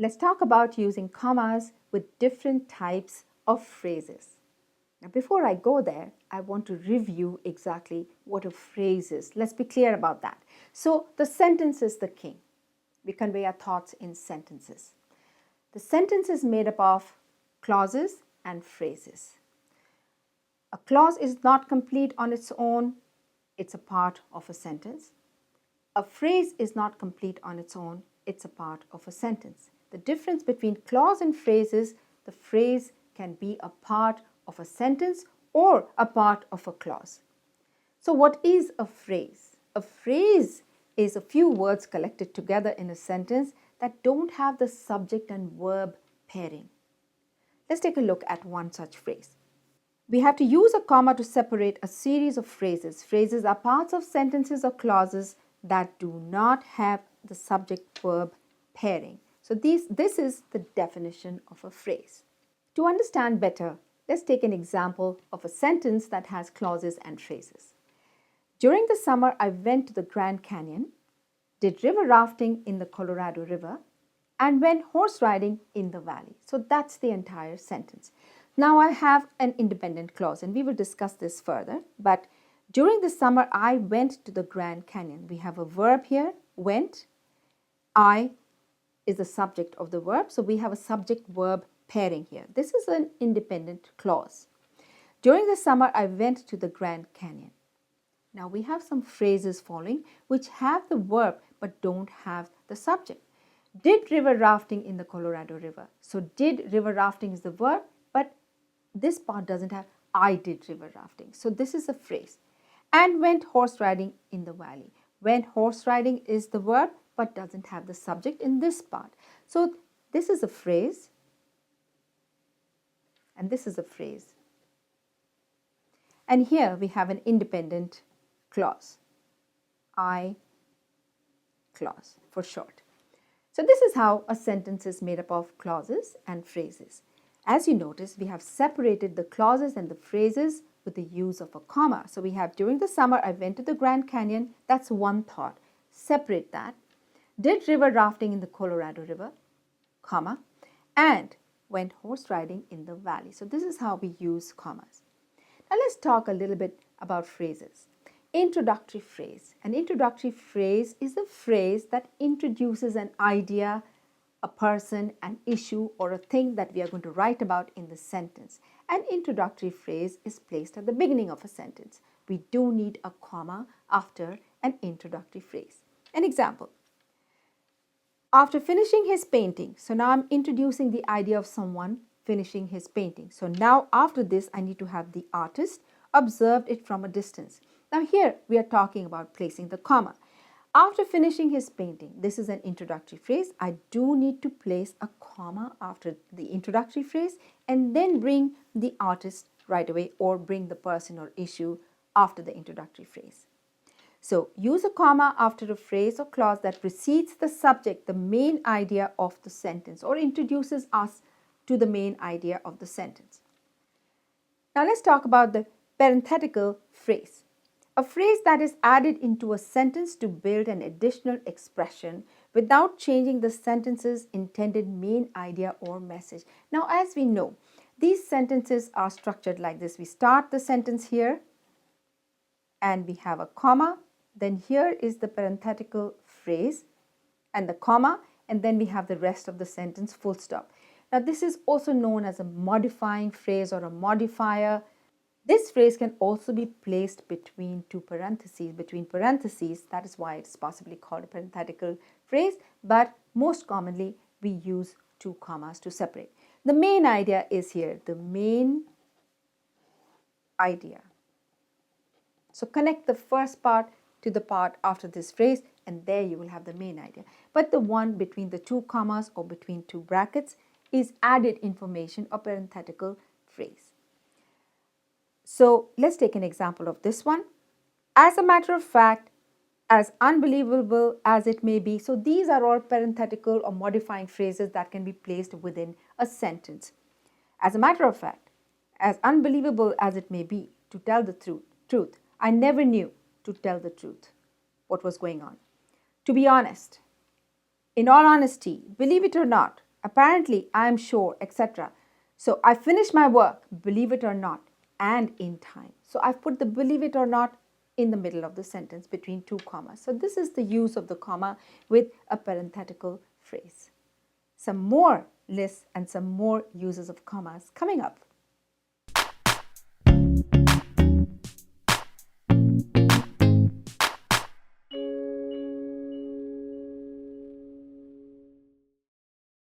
Let's talk about using commas with different types of phrases. Now, before I go there, I want to review exactly what a phrase is. Let's be clear about that. So, the sentence is the king. We convey our thoughts in sentences. The sentence is made up of clauses and phrases. A clause is not complete on its own, it's a part of a sentence. A phrase is not complete on its own, it's a part of a sentence. The difference between clause and phrase is the phrase can be a part of a sentence or a part of a clause. So, what is a phrase? A phrase is a few words collected together in a sentence that don't have the subject and verb pairing. Let's take a look at one such phrase. We have to use a comma to separate a series of phrases. Phrases are parts of sentences or clauses that do not have the subject-verb pairing. So this is the definition of a phrase. To understand better, let's take an example of a sentence that has clauses and phrases. During the summer, I went to the Grand Canyon, did river rafting in the Colorado River, and went horse riding in the valley. So that's the entire sentence. Now I have an independent clause, and we will discuss this further. But during the summer, I went to the Grand Canyon. We have a verb here, went. I is the subject of the verb. So we have a subject-verb pairing here. This is an independent clause. During the summer, I went to the Grand Canyon. Now we have some phrases following which have the verb but don't have the subject. Did river rafting in the Colorado River. So did river rafting is the verb, but this part doesn't have I did river rafting. So this is a phrase. And went horse riding in the valley. Went horse riding is the verb but doesn't have the subject in this part. So this is a phrase and this is a phrase. And here we have an independent clause. I clause for short. So this is how a sentence is made up of clauses and phrases. As you notice, we have separated the clauses and the phrases with the use of a comma. So we have during the summer, I went to the Grand Canyon. That's one thought. Separate that. Did river rafting in the Colorado River, comma, and went horse riding in the valley. So this is how we use commas. Now let's talk a little bit about phrases. Introductory phrase. An introductory phrase is a phrase that introduces an idea, a person, an issue, or a thing that we are going to write about in the sentence. An introductory phrase is placed at the beginning of a sentence. We do need a comma after an introductory phrase. An example. After finishing his painting, so now I'm introducing the idea of someone finishing his painting. So now after this, I need to have the artist observed it from a distance. Now here we are talking about placing the comma. After finishing his painting, this is an introductory phrase. I do need to place a comma after the introductory phrase and then bring the artist right away or bring the person or issue after the introductory phrase. So use a comma after a phrase or clause that precedes the subject, the main idea of the sentence, or introduces us to the main idea of the sentence. Now let's talk about the parenthetical phrase. A phrase that is added into a sentence to build an additional expression without changing the sentence's intended main idea or message. Now, as we know, these sentences are structured like this. We start the sentence here and we have a comma. Then here is the parenthetical phrase and the comma, and then we have the rest of the sentence full stop. Now, this is also known as a modifying phrase or a modifier. This phrase can also be placed between two parentheses, that is why it's possibly called a parenthetical phrase, but most commonly we use two commas to separate. The main idea is here, the main idea. So connect the first part to the part after this phrase and there you will have the main idea. But the one between the two commas or between two brackets is added information or parenthetical phrase. So let's take an example of this one. As a matter of fact, as unbelievable as it may be. So these are all parenthetical or modifying phrases that can be placed within a sentence. As a matter of fact, as unbelievable as it may be, to tell the truth, I never knew, to tell the truth, what was going on. To be honest, in all honesty, believe it or not, Apparently, I am sure, etc. So I finished my work, believe it or not, and in time. So I've put the believe it or not in the middle of the sentence between two commas. So this is the use of the comma with a parenthetical phrase. Some more lists and some more uses of commas coming up.